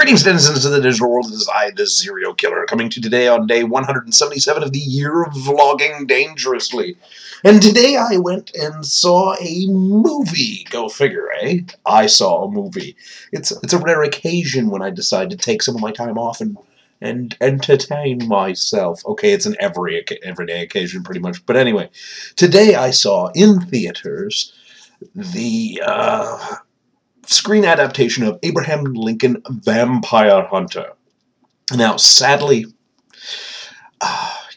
Greetings, denizens of the digital world. It is I, the Serial Killer, coming to you today on day 177 of the year of vlogging dangerously. And today I went and saw a movie. Go figure, eh? I saw a movie. It's a rare occasion when I decide to take some of my time off and entertain myself. Okay, it's an everyday occasion pretty much. But anyway, today I saw in theaters the screen adaptation of Abraham Lincoln Vampire Hunter. Now, sadly,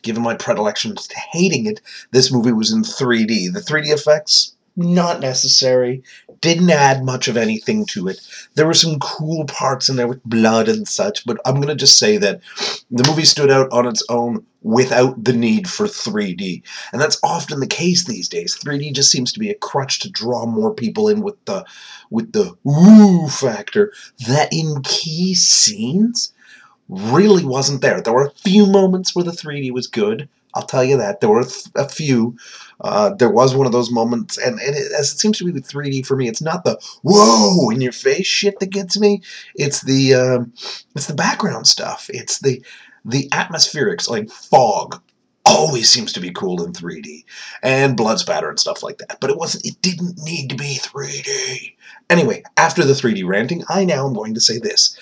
given my predilection to hating it, this movie was in 3D. The 3D effects, not necessary. Didn't add much of anything to it. There were some cool parts in there with blood and such, but I'm going to just say that the movie stood out on its own without the need for 3D. And that's often the case these days. 3D just seems to be a crutch to draw more people in with the woo factor that in key scenes really wasn't there. There were a few moments where the 3D was good. I'll tell you that. There were a few. There was one of those moments, and as it seems to be with 3D for me, it's not the whoa in your face shit that gets me. It's the background stuff. It's the atmospherics, like fog. Always seems to be cool in 3D, and blood spatter and stuff like that. But it didn't need to be 3D. Anyway, after the 3D ranting, I now am going to say this.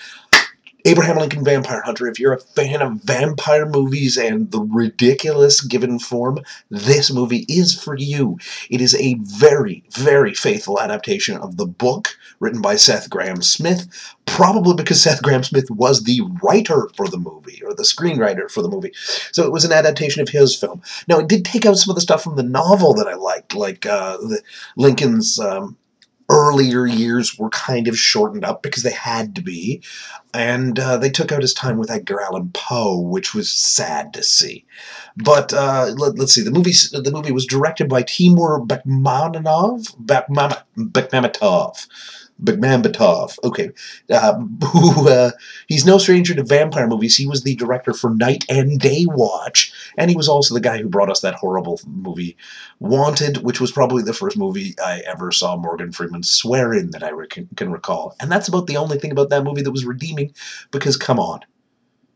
Abraham Lincoln Vampire Hunter, if you're a fan of vampire movies and the ridiculous given form, this movie is for you. It is a very, very faithful adaptation of the book written by Seth Grahame-Smith, probably because Seth Grahame-Smith was the writer for the movie, or the screenwriter for the movie. So it was an adaptation of his film. Now, it did take out some of the stuff from the novel that I liked, like Lincoln's earlier years were kind of shortened up because they had to be, and they took out his time with Edgar Allan Poe, which was sad to see. But let's see, the movie was directed by Timur Bekmambetov, okay, he's no stranger to vampire movies. He was the director for Night and Day Watch, and he was also the guy who brought us that horrible movie Wanted, which was probably the first movie I ever saw Morgan Freeman swear in that I can recall. And that's about the only thing about that movie that was redeeming, because come on,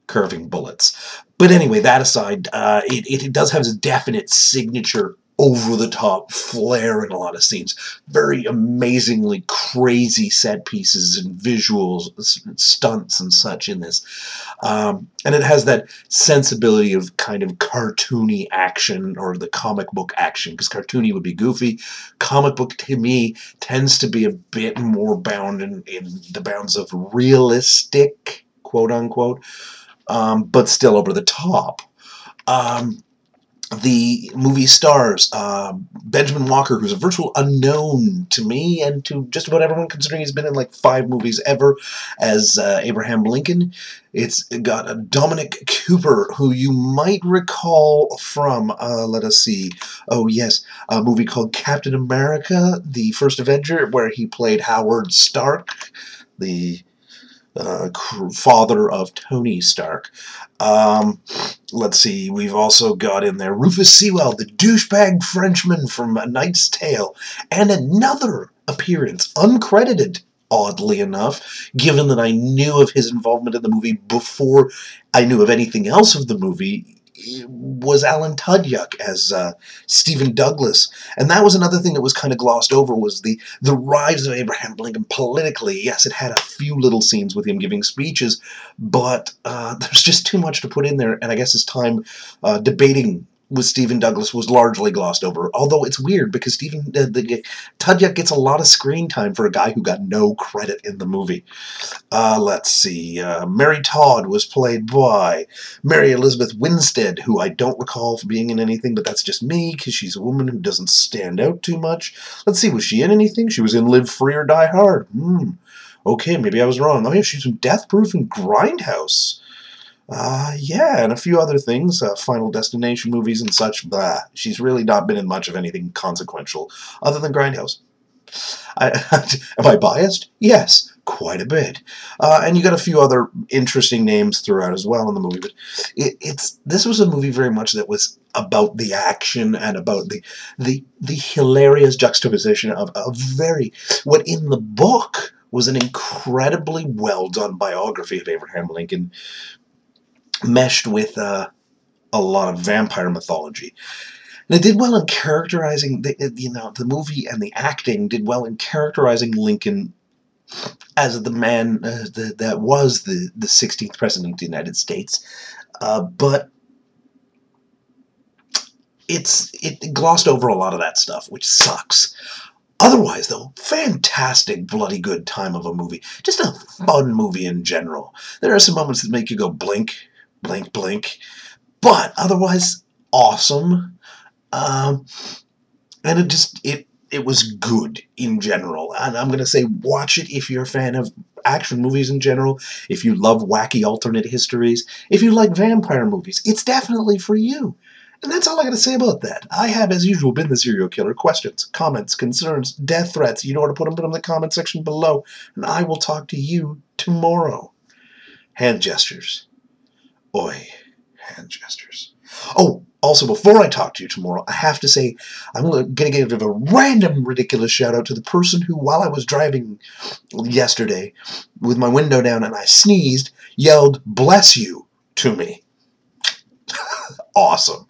curving bullets. But anyway, that aside, it does have a definite signature over-the-top flair in a lot of scenes. Very amazingly crazy set pieces and visuals, stunts and such in this. And it has that sensibility of kind of cartoony action, or the comic book action, because cartoony would be goofy. Comic book, to me, tends to be a bit more bound in the bounds of realistic, quote-unquote, but still over the top. The movie stars Benjamin Walker, who's a virtual unknown to me and to just about everyone, considering he's been in like 5 movies ever, as Abraham Lincoln. It's got Dominic Cooper, who you might recall from, let us see, oh yes, a movie called Captain America, the First Avenger, where he played Howard Stark, the father of Tony Stark. Let's see, we've also got in there Rufus Sewell, the douchebag Frenchman from A Knight's Tale, and another appearance, uncredited, oddly enough, given that I knew of his involvement in the movie before I knew of anything else of the movie, was Alan Tudyk as Stephen Douglas. And that was another thing that was kind of glossed over, was the rise of Abraham Lincoln politically. Yes, it had a few little scenes with him giving speeches, but there's just too much to put in there, and I guess his time debating with Stephen Douglas was largely glossed over. Although it's weird, because Tudyk gets a lot of screen time for a guy who got no credit in the movie. Let's see. Mary Todd was played by Mary Elizabeth Winstead, who I don't recall for being in anything, but that's just me, because she's a woman who doesn't stand out too much. Let's see, was she in anything? She was in Live Free or Die Hard. Okay, maybe I was wrong. Oh yeah, she's in Death Proof and Grindhouse. Yeah, and a few other things, Final Destination movies and such. Blah. She's really not been in much of anything consequential, other than Grindhouse. Am I biased? Yes, quite a bit. And you got a few other interesting names throughout as well in the movie. But this was a movie very much that was about the action and about the hilarious juxtaposition of what in the book was an incredibly well-done biography of Abraham Lincoln, meshed with a lot of vampire mythology. And it did well in characterizing, the movie and the acting did well in characterizing Lincoln as the man that was the 16th president of the United States. But it glossed over a lot of that stuff, which sucks. Otherwise, though, fantastic, bloody good time of a movie. Just a fun movie in general. There are some moments that make you go blink, blink, blink. But otherwise, awesome. And it was good in general. And I'm going to say watch it if you're a fan of action movies in general, if you love wacky alternate histories, if you like vampire movies. It's definitely for you. And that's all I got to say about that. I have, as usual, been the Serial Killer. Questions, comments, concerns, death threats. You know where to put them in the comment section below. And I will talk to you tomorrow. Hand gestures. Oi, hand gestures. Oh, also, before I talk to you tomorrow, I have to say I'm going to give a random ridiculous shout-out to the person who, while I was driving yesterday with my window down and I sneezed, yelled, "Bless you," to me. Awesome.